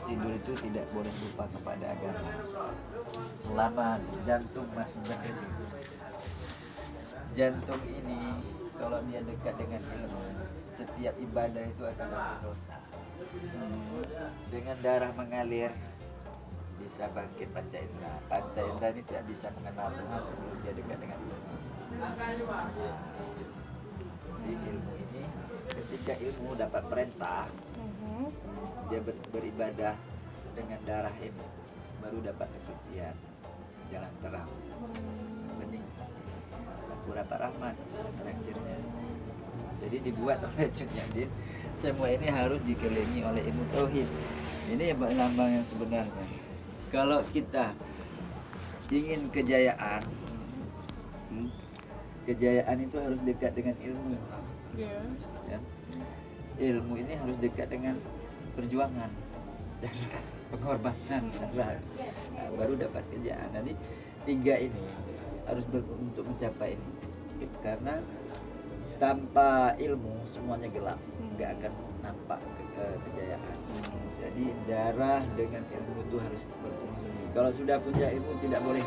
tidur itu tidak boleh lupa kepada agama. Selama jantung masih berdenyut, jantung ini kalau dia dekat dengan ilmu, setiap ibadah itu akan berdosa. Dengan darah mengalir bisa bangkit panca indera. Panca indera ini tidak bisa mengenal Tuhan sebelum dia dekat dengan ilmu. Di ilmu ini, ketika ilmu dapat perintah, dia beribadah dengan darah ini, baru dapat kesucian, jalan terang, bening, dapat rahmat akhirnya. Jadi dibuat oleh Cun Yadin, semua ini harus dikelilingi oleh ilmu tauhid. Ini lambang yang sebenarnya. Kalau kita ingin kejayaan, kejayaan itu harus dekat dengan ilmu. Ya. Ilmu ini harus dekat dengan perjuangan dan pengorbanan, baru dapat kejayaan. Jadi tiga ini harus untuk mencapai ini, karena tanpa ilmu semuanya gelap, nggak akan nampak kejayaan. Jadi darah dengan ilmu itu harus berfungsi. Kalau sudah punya ilmu tidak boleh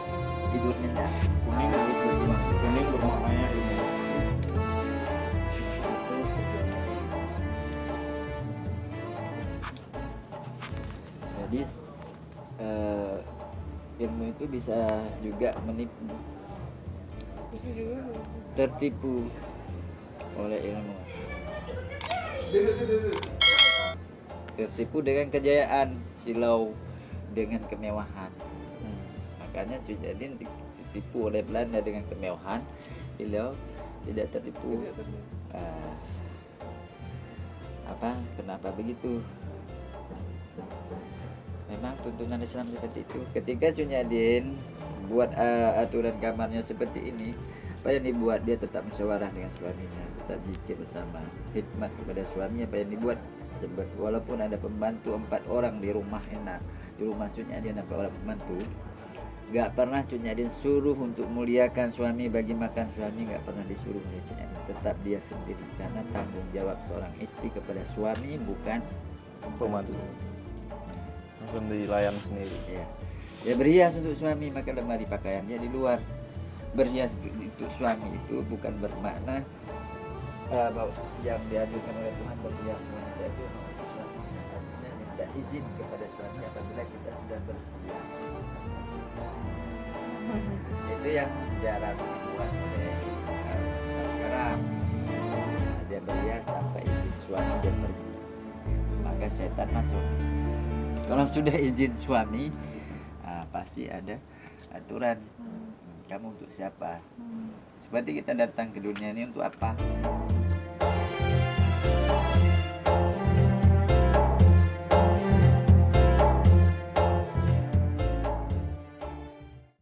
tidur nyenyak. Kuning Harus berjuang. kuning bermaknanya ilmu. Jadi ilmu itu bisa juga menipu, tertipu oleh ilmu, tertipu dengan kejayaan, silau dengan kemewahan. Makanya Cun Yadin ditipu oleh Belanda dengan kemewahan, beliau tidak tertipu. Kenapa begitu? Memang tuntunan Islam seperti itu. Ketika Cun Yadin buat aturan kamarnya seperti ini, apa yang dibuat? Dia tetap musyawarah dengan suaminya, tetap zikir bersama, khidmat kepada suaminya. Apa yang dibuat? Walaupun ada pembantu 4 orang di rumah enak, di rumah Cun Yadin ada 4 orang pembantu, nggak pernah Cun Yadin suruh untuk muliakan suami, bagi makan suami, nggak pernah disuruh oleh Cun Yadin. Tetap dia sendiri, karena tanggung jawab seorang istri kepada suami bukan Pembantu langsung dilayan sendiri. Ya. Dia berhias untuk suami, maka lemari pakaiannya di luar. Berhias untuk suami itu bukan bermakna bahwa yang dianjurkan oleh Tuhan berhias wanita itu untuk suami. Artinya minta izin kepada suami apabila kita sudah berhias. Itu yang jarang dibuat oleh sekarang. Dia berhias tanpa izin suami dan pergi, maka setan masuk. Kalau sudah izin suami, pasti ada aturan. Kamu untuk siapa? Seperti kita datang ke dunia ini untuk apa?